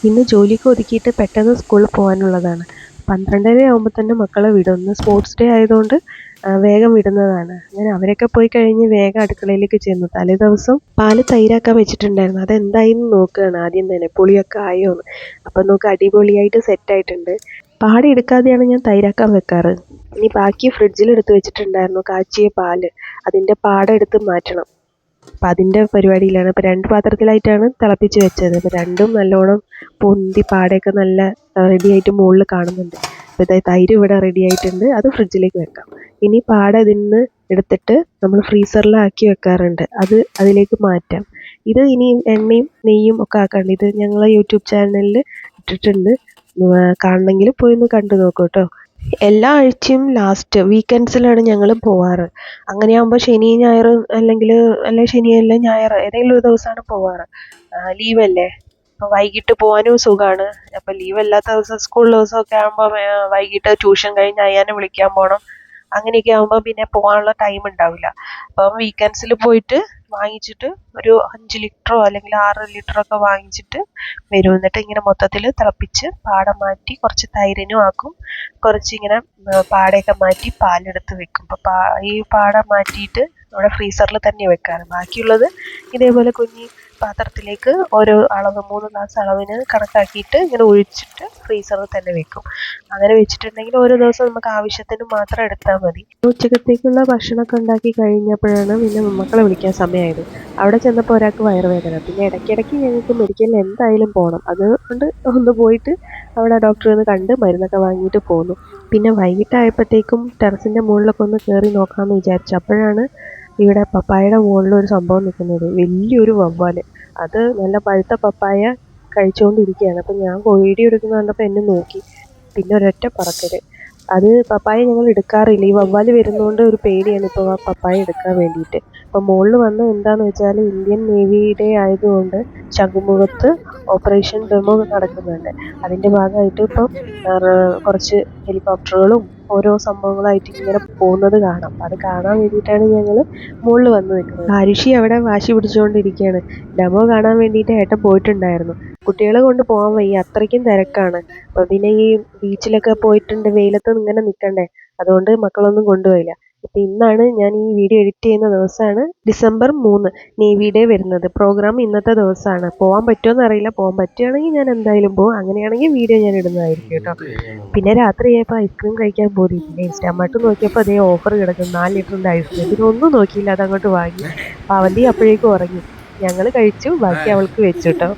ഇന്ന് ജോലിയൊക്കെ ഒതുക്കിയിട്ട് പെട്ടെന്ന് സ്കൂളിൽ പോകാനുള്ളതാണ്. 12:30 ആകുമ്പോൾ തന്നെ മക്കളെ വിടും. ഇന്ന് സ്പോർട്സ് ഡേ ആയതുകൊണ്ട് വേഗം വിടുന്നതാണ്. അങ്ങനെ അവരൊക്കെ പോയി കഴിഞ്ഞ് വേഗം അടുക്കളയിലേക്ക് ചെന്നു. തലേദിവസം പാല് തൈരാക്കാൻ വെച്ചിട്ടുണ്ടായിരുന്നു. അതെന്തായിന്ന് നോക്കുകയാണ് ആദ്യം തന്നെ, പുളിയൊക്കെ ആയോന്ന്. അപ്പം നോക്ക്, അടിപൊളിയായിട്ട് സെറ്റായിട്ടുണ്ട്. പാടെ എടുക്കാതെയാണ് ഞാൻ തൈരാക്കാൻ വെക്കാറ്. ഇനി ബാക്കി ഫ്രിഡ്ജിൽ എടുത്ത് വെച്ചിട്ടുണ്ടായിരുന്നു കാച്ചിയ പാല്. അതിൻ്റെ പാട എടുത്ത് മാറ്റണം. അപ്പം അതിൻ്റെ പരിപാടിയിലാണ്. ഇപ്പം 2 പാത്രത്തിലായിട്ടാണ് തിളപ്പിച്ച് വെച്ചത്. അപ്പം രണ്ടും നല്ലോണം പൊന്തി പാടയൊക്കെ നല്ല റെഡിയായിട്ട് മുകളിൽ കാണുന്നുണ്ട്. അപ്പോൾ ഇതായി തൈര് ഇവിടെ റെഡി ആയിട്ടുണ്ട്. അത് ഫ്രിഡ്ജിലേക്ക് വെക്കാം. ഇനി പാട ഇതിൽ നിന്ന് എടുത്തിട്ട് നമ്മൾ ഫ്രീസറിലാക്കി വെക്കാറുണ്ട്. അത് അതിലേക്ക് മാറ്റാം. ഇത് ഇനി എണ്ണയും നെയ്യും ഒക്കെ ആക്കാണ്ട്. ഇത് ഞങ്ങൾ യൂട്യൂബ് ചാനലിൽ ഇട്ടിട്ടുണ്ട്. കാണണമെങ്കിൽ പോയി ഒന്ന് കണ്ടു നോക്കൂ കേട്ടോ. എല്ലാ ആഴ്ചയും ലാസ്റ്റ് വീക്കെൻഡ്സിലാണ് ഞങ്ങൾ പോവാറ്. അങ്ങനെയാകുമ്പോൾ ശനി ഞായർ അല്ലെങ്കിൽ ശനിയല്ല ഞായർ ഏതെങ്കിലും ഒരു ദിവസമാണ് പോവാറ്. ലീവല്ലേ, അപ്പോൾ വൈകിട്ട് പോകാനും സുഖമാണ്. അപ്പോൾ ലീവ് അല്ലാത്ത ദിവസം, സ്കൂൾ ദിവസമൊക്കെ ആകുമ്പോൾ വൈകിട്ട് ട്യൂഷൻ കഴിഞ്ഞ് അയ്യാനെ വിളിക്കാൻ പോകണം. അങ്ങനെയൊക്കെ ആകുമ്പോൾ പിന്നെ പോകാനുള്ള ടൈം ഉണ്ടാവില്ല. അപ്പം വീക്കെൻഡ്സിൽ പോയിട്ട് വാങ്ങിച്ചിട്ട് ഒരു 5 ലിറ്ററോ അല്ലെങ്കിൽ 6 ലിറ്ററോ ഒക്കെ വാങ്ങിച്ചിട്ട് വരും. എന്നിട്ട് ഇങ്ങനെ മൊത്തത്തിൽ തിളപ്പിച്ച് പാട മാറ്റി കുറച്ച് തൈരിനും ആക്കും. കുറച്ചിങ്ങനെ പാടയൊക്കെ മാറ്റി പാലെടുത്ത് വെക്കും. അപ്പോൾ ഈ പാട മാറ്റിയിട്ട് നമ്മുടെ ഫ്രീസറിൽ തന്നെ വെക്കാറ്. ബാക്കിയുള്ളത് ഇതേപോലെ കുഞ്ഞി പാത്രത്തിലേക്ക് ഓരോ അളവ് 3 ഗ്ലാസ് അളവിന് കണക്കാക്കിയിട്ട് ഇങ്ങനെ ഒഴിച്ചിട്ട് ഫ്രീസറിൽ തന്നെ വെക്കും. അങ്ങനെ വെച്ചിട്ടുണ്ടെങ്കിൽ ഓരോ ദിവസം നമുക്ക് ആവശ്യത്തിന് മാത്രം എടുത്താൽ മതി. ഉച്ചക്കത്തേക്കുള്ള ഭക്ഷണമൊക്കെ ഉണ്ടാക്കി കഴിഞ്ഞപ്പോഴാണ് പിന്നെ മക്കളെ വിളിക്കാൻ സമയമായത്. അവിടെ ചെന്നപ്പോൾ ഒരാൾക്ക് വയറുവേദന. പിന്നെ ഇടയ്ക്കിടയ്ക്ക് ഞങ്ങൾക്ക് മെഡിക്കലിൽ എന്തായാലും പോകണം. അതുകൊണ്ട് ഒന്ന് പോയിട്ട് അവിടെ ഡോക്ടറെ ഒന്ന് കണ്ട് മരുന്നൊക്കെ വാങ്ങിയിട്ട് പോന്നു. പിന്നെ വൈകിട്ടായപ്പോഴത്തേക്കും ടെറസിൻ്റെ മുകളിലൊക്കെ ഒന്ന് കയറി നോക്കാമെന്ന് വിചാരിച്ചു. അപ്പോഴാണ് ഇവിടെ പപ്പായയുടെ മുകളിലൊരു സംഭവം നിൽക്കുന്നത്. വലിയൊരു വവ്വാല്. അത് നല്ല പഴുത്ത പപ്പായ കഴിച്ചുകൊണ്ടിരിക്കുകയാണ്. അപ്പം ഞാൻ വീഡിയോ എടുക്കുന്ന കണ്ടപ്പോൾ എന്നെ നോക്കി. പിന്നെ ഒരൊറ്റ പറക്കൽ. അത് പപ്പായ ഞങ്ങൾ എടുക്കാറില്ല. ഈ വവ്വാല് വരുന്നതുകൊണ്ട് ഒരു പേടിയാണ് ഇപ്പോൾ ആ പപ്പായ എടുക്കാൻ വേണ്ടിയിട്ട്. അപ്പോൾ മുകളിൽ വന്ന് എന്താണെന്ന് വെച്ചാൽ ഇന്ത്യൻ നേവിയുടെ ആയതുകൊണ്ട് ശംഖുമുഖത്ത് ഓപ്പറേഷൻ ഡെമോ നടക്കുന്നുണ്ട്. അതിൻ്റെ ഭാഗമായിട്ട് ഇപ്പം കുറച്ച് ഹെലികോപ്റ്ററുകളും ഓരോ സംഭവങ്ങളായിട്ട് ഇങ്ങനെ പോകുന്നത് കാണാം. അത് കാണാൻ വേണ്ടിയിട്ടാണ് ഞങ്ങൾ മുകളിൽ വന്ന് നിൽക്കുന്നത്. ആരുഷി അവിടെ വാശി പിടിച്ചുകൊണ്ടിരിക്കുകയാണ്. ഡെമോ കാണാൻ വേണ്ടിയിട്ട് ഏട്ടൻ പോയിട്ടുണ്ടായിരുന്നു. കുട്ടികളെ കൊണ്ട് പോകാൻ വയ്യ, അത്രയ്ക്കും തിരക്കാണ്. അപ്പോൾ പിന്നെ ഈ ബീച്ചിലൊക്കെ പോയിട്ടുണ്ട്, വെയിലത്ത് ഇങ്ങനെ നിൽക്കണ്ടേ, അതുകൊണ്ട് മക്കളൊന്നും കൊണ്ടുപോയില്ല. ഇപ്പം ഇന്നാണ് ഞാൻ ഈ വീഡിയോ എഡിറ്റ് ചെയ്യുന്ന ദിവസമാണ് December 3 നേവി ഡേ വരുന്നത്. പ്രോഗ്രാം ഇന്നത്തെ ദിവസമാണ്. പോകാൻ പറ്റുമോ അറിയില്ല. പോകാൻ പറ്റുകയാണെങ്കിൽ ഞാൻ എന്തായാലും പോകും. അങ്ങനെയാണെങ്കിൽ വീഡിയോ ഞാൻ ഇടുന്നതായിരിക്കും കേട്ടോ. പിന്നെ രാത്രിയായപ്പോൾ ഐസ്ക്രീം കഴിക്കാൻ പോയി. പിന്നെ ഇൻസ്റ്റാമാർട്ട് നോക്കിയപ്പോൾ അതേ ഓഫർ കിടക്കും 4 ലിറ്ററിൻ്റെ ഐസ്ക്രീം. ഇതിനൊന്നും നോക്കിയില്ല, അതങ്ങോട്ട് വാങ്ങി. അപ്പോൾ അവൻ്റെ അപ്പോഴേക്കും ഉറങ്ങി. ഞങ്ങൾ കഴിച്ചു, ബാക്കി അവൾക്ക് വെച്ചു കേട്ടോ.